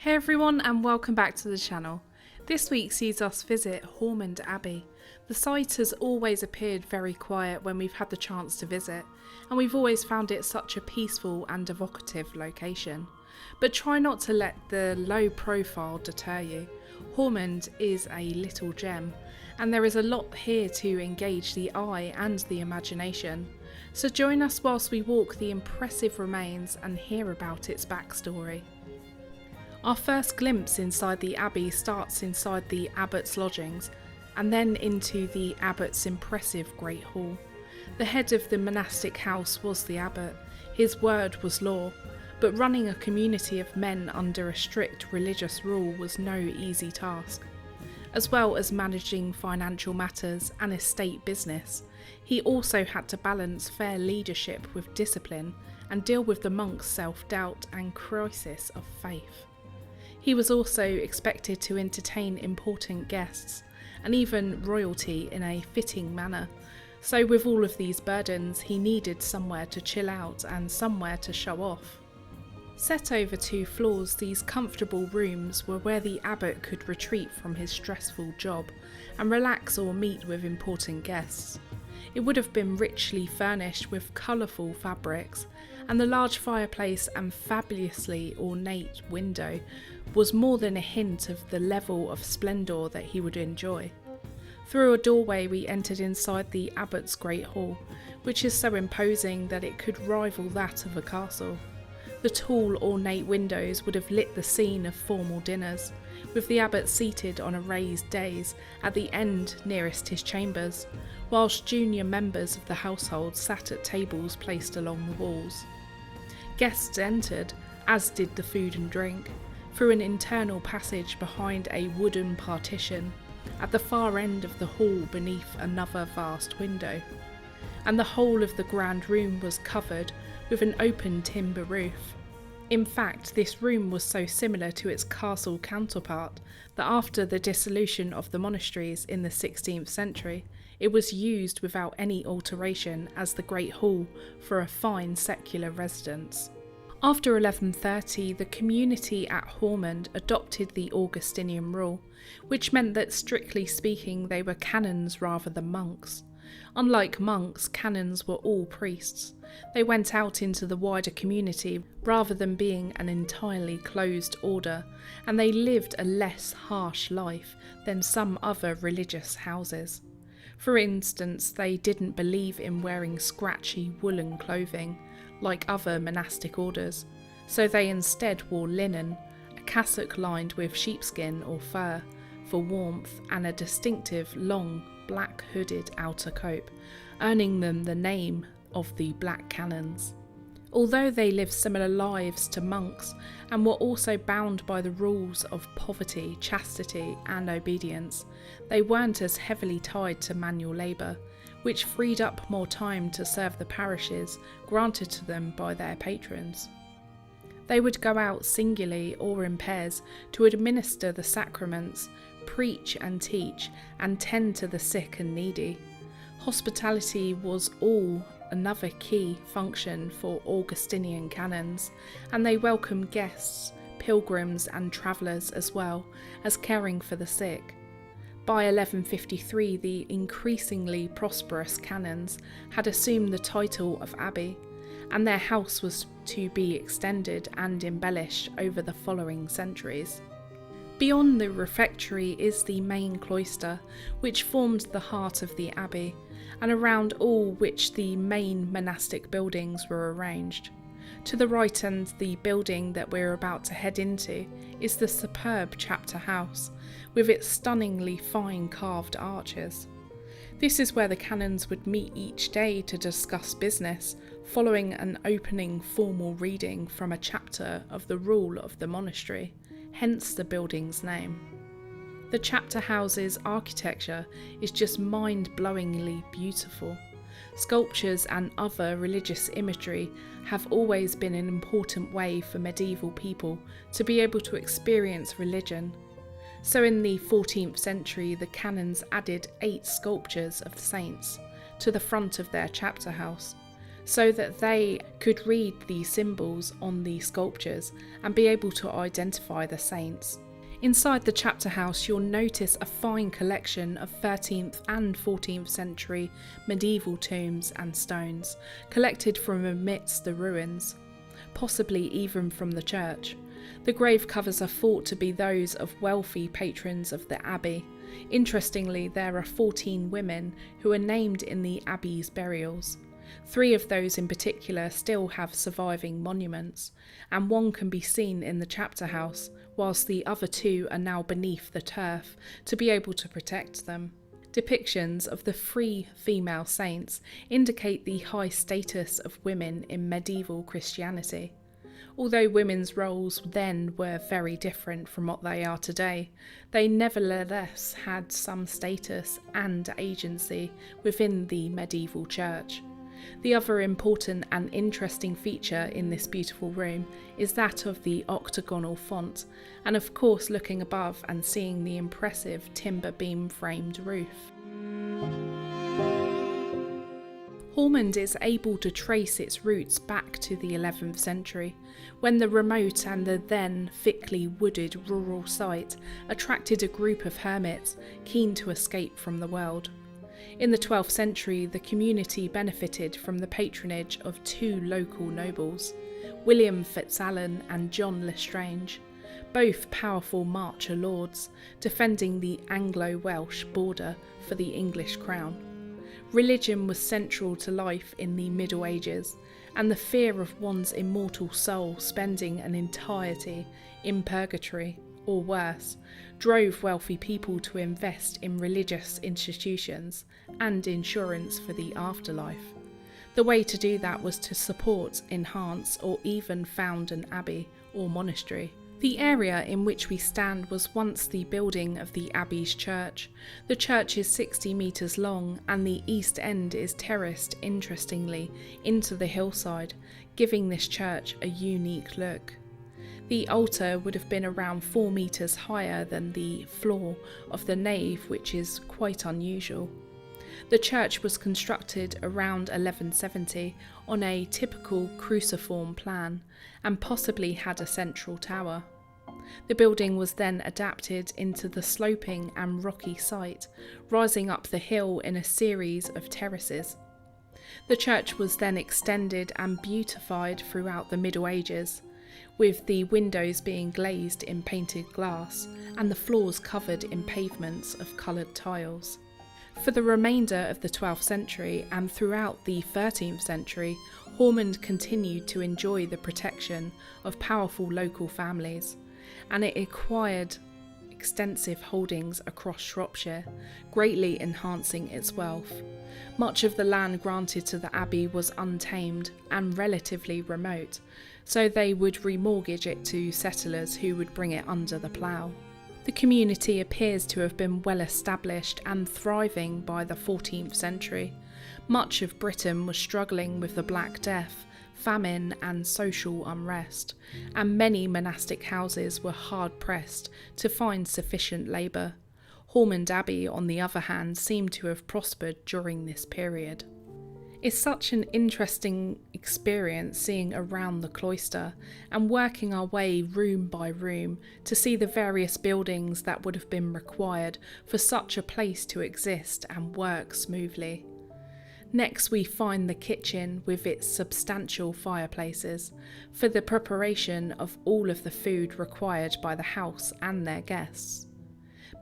Hey everyone, and welcome back to the channel. This week sees us visit Haughmond Abbey. The site has always appeared very quiet when we've had the chance to visit, and we've always found it such a peaceful and evocative location. But try not to let the low profile deter you. Haughmond is a little gem, and there is a lot here to engage the eye and the imagination. So join us whilst we walk the impressive remains and hear about its backstory. Our first glimpse inside the abbey starts inside the Abbot's lodgings, and then into the Abbot's impressive Great Hall. The head of the monastic house was the Abbot. His word was law, but running a community of men under a strict religious rule was no easy task. As well as managing financial matters and estate business, he also had to balance fair leadership with discipline and deal with the monks' self-doubt and crisis of faith. He was also expected to entertain important guests, and even royalty in a fitting manner. So with all of these burdens, he needed somewhere to chill out and somewhere to show off. Set over 2 floors, these comfortable rooms were where the abbot could retreat from his stressful job and relax or meet with important guests. It would have been richly furnished with colourful fabrics, and the large fireplace and fabulously ornate window was more than a hint of the level of splendour that he would enjoy. Through a doorway we entered inside the Abbot's Great Hall, which is so imposing that it could rival that of a castle. The tall ornate windows would have lit the scene of formal dinners, with the Abbot seated on a raised dais at the end nearest his chambers, whilst junior members of the household sat at tables placed along the walls. Guests entered, as did the food and drink, through an internal passage behind a wooden partition, at the far end of the hall beneath another vast window, and the whole of the grand room was covered with an open timber roof. In fact, this room was so similar to its castle counterpart that after the dissolution of the monasteries in the 16th century, it was used without any alteration as the Great Hall for a fine secular residence. After 1130, the community at Haughmond adopted the Augustinian rule, which meant that strictly speaking they were canons rather than monks. Unlike monks, canons were all priests. They went out into the wider community rather than being an entirely closed order, and they lived a less harsh life than some other religious houses. For instance, they didn't believe in wearing scratchy woolen clothing, like other monastic orders, so they instead wore linen, a cassock lined with sheepskin or fur for warmth, and a distinctive long black hooded outer coat, earning them the name of the Black Canons. Although they lived similar lives to monks and were also bound by the rules of poverty, chastity and obedience, they weren't as heavily tied to manual labour, which freed up more time to serve the parishes granted to them by their patrons. They would go out singly or in pairs to administer the sacraments, preach and teach, and tend to the sick and needy. Hospitality was all another key function for Augustinian canons, and they welcomed guests, pilgrims and travellers, as well as caring for the sick. By 1153, the increasingly prosperous canons had assumed the title of abbey, and their house was to be extended and embellished over the following centuries. Beyond the refectory is the main cloister, which formed the heart of the abbey, and around all which the main monastic buildings were arranged. To the right, and the building that we're about to head into, is the superb chapter house, with its stunningly fine carved arches. This is where the canons would meet each day to discuss business, following an opening formal reading from a chapter of the rule of the monastery, hence the building's name. The chapter house's architecture is just mind-blowingly beautiful. Sculptures and other religious imagery have always been an important way for medieval people to be able to experience religion. So in the 14th century, the canons added 8 sculptures of the saints to the front of their chapter house, so that they could read the symbols on the sculptures and be able to identify the saints. Inside the chapter house, you'll notice a fine collection of 13th and 14th century medieval tombs and stones, collected from amidst the ruins, possibly even from the church. The grave covers are thought to be those of wealthy patrons of the abbey. Interestingly, there are 14 women who are named in the abbey's burials. 3 of those in particular still have surviving monuments, and one can be seen in the chapter house, whilst the other 2 are now beneath the turf to be able to protect them. Depictions of the 3 female saints indicate the high status of women in medieval Christianity. Although women's roles then were very different from what they are today, they nevertheless had some status and agency within the medieval church. The other important and interesting feature in this beautiful room is that of the octagonal font, and of course looking above and seeing the impressive timber beam framed roof. Haughmond is able to trace its roots back to the 11th century, when the remote and the then thickly wooded rural site attracted a group of hermits keen to escape from the world. In the 12th century, the community benefited from the patronage of 2 local nobles, William Fitz-Alan and John Lestrange, both powerful marcher lords, defending the Anglo-Welsh border for the English crown. Religion was central to life in the Middle Ages, and the fear of one's immortal soul spending an entirety in purgatory, or worse, drove wealthy people to invest in religious institutions and insurance for the afterlife. The way to do that was to support, enhance, or even found an abbey or monastery. The area in which we stand was once the building of the abbey's church. The church is 60 metres long, and the east end is terraced interestingly into the hillside, giving this church a unique look. The altar would have been around 4 metres higher than the floor of the nave, which is quite unusual. The church was constructed around 1170 on a typical cruciform plan, and possibly had a central tower. The building was then adapted into the sloping and rocky site, rising up the hill in a series of terraces. The church was then extended and beautified throughout the Middle Ages, with the windows being glazed in painted glass and the floors covered in pavements of coloured tiles. For the remainder of the 12th century and throughout the 13th century, Haughmond continued to enjoy the protection of powerful local families, and it acquired extensive holdings across Shropshire, greatly enhancing its wealth. Much of the land granted to the abbey was untamed and relatively remote, so they would remortgage it to settlers who would bring it under the plough. The community appears to have been well established and thriving by the 14th century. Much of Britain was struggling with the Black Death, famine and social unrest, and many monastic houses were hard pressed to find sufficient labour. Haughmond Abbey, on the other hand, seemed to have prospered during this period. It's such an interesting experience seeing around the cloister and working our way room by room to see the various buildings that would have been required for such a place to exist and work smoothly. Next we find the kitchen with its substantial fireplaces for the preparation of all of the food required by the house and their guests.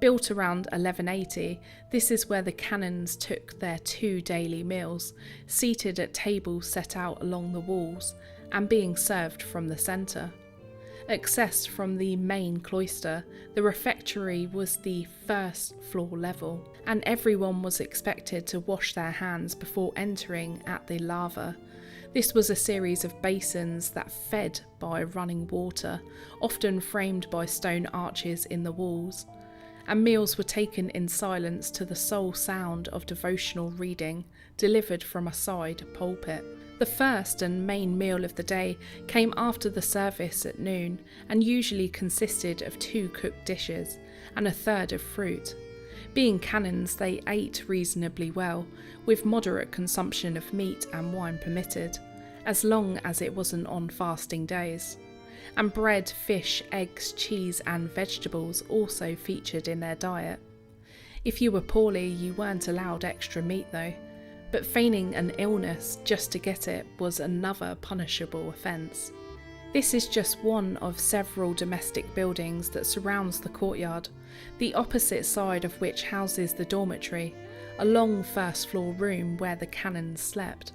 Built around 1180, this is where the canons took their 2 daily meals, seated at tables set out along the walls and being served from the centre. Accessed from the main cloister, the refectory was the first floor level, and everyone was expected to wash their hands before entering at the lava. This was a series of basins that fed by running water, often framed by stone arches in the walls, and meals were taken in silence to the sole sound of devotional reading delivered from a side pulpit. The first and main meal of the day came after the service at noon and usually consisted of 2 cooked dishes and a third of fruit. Being canons, they ate reasonably well, with moderate consumption of meat and wine permitted, as long as it wasn't on fasting days. And bread, fish, eggs, cheese and vegetables also featured in their diet. If you were poorly, you weren't allowed extra meat though, but feigning an illness just to get it was another punishable offence. This is just one of several domestic buildings that surrounds the courtyard, the opposite side of which houses the dormitory, a long first floor room where the canons slept.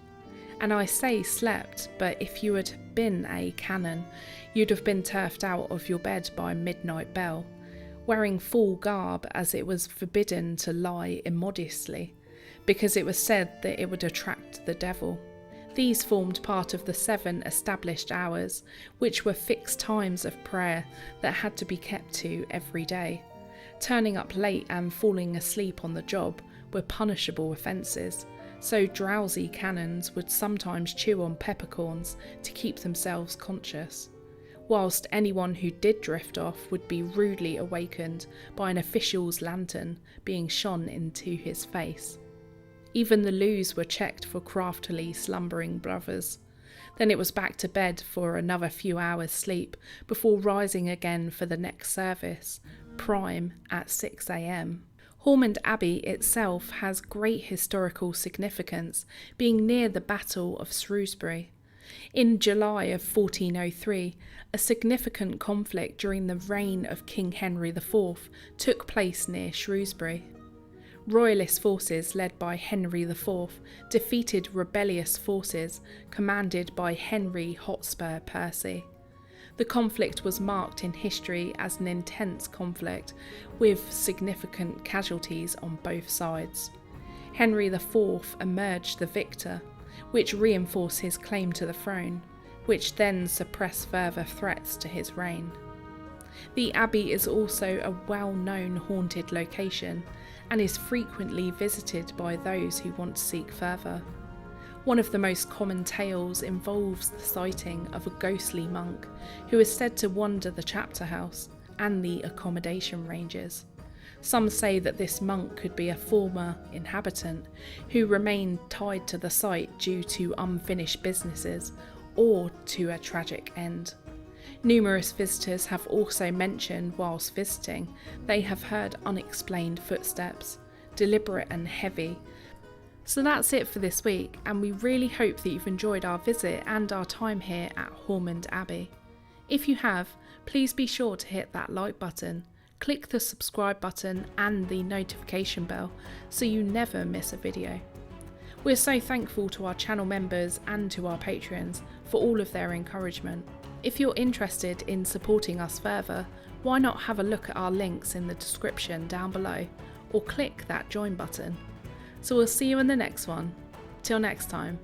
And I say slept, but if you had been a canon, you'd have been turfed out of your bed by midnight bell, wearing full garb as it was forbidden to lie immodestly, because it was said that it would attract the devil. These formed part of the 7 established hours, which were fixed times of prayer that had to be kept to every day. Turning up late and falling asleep on the job were punishable offences, so drowsy canons would sometimes chew on peppercorns to keep themselves conscious, whilst anyone who did drift off would be rudely awakened by an official's lantern being shone into his face. Even the loos were checked for craftily slumbering brothers. Then it was back to bed for another few hours' sleep before rising again for the next service, prime at 6 a.m. Haughmond Abbey itself has great historical significance, being near the Battle of Shrewsbury. In July of 1403, a significant conflict during the reign of King Henry IV took place near Shrewsbury. Royalist forces led by Henry IV defeated rebellious forces commanded by Henry Hotspur Percy. The conflict was marked in history as an intense conflict with significant casualties on both sides. Henry IV emerged the victor, which reinforced his claim to the throne, which then suppressed further threats to his reign. The abbey is also a well-known haunted location and is frequently visited by those who want to seek further. One of the most common tales involves the sighting of a ghostly monk who is said to wander the chapter house and the accommodation ranges. Some say that this monk could be a former inhabitant who remained tied to the site due to unfinished businesses or to a tragic end. Numerous visitors have also mentioned whilst visiting they have heard unexplained footsteps, deliberate and heavy. So that's it for this week, and we really hope that you've enjoyed our visit and our time here at Haughmond Abbey. If you have, please be sure to hit that like button, click the subscribe button and the notification bell so you never miss a video. We're so thankful to our channel members and to our patrons for all of their encouragement. If you're interested in supporting us further, why not have a look at our links in the description down below or click that join button. So we'll see you in the next one. Till next time.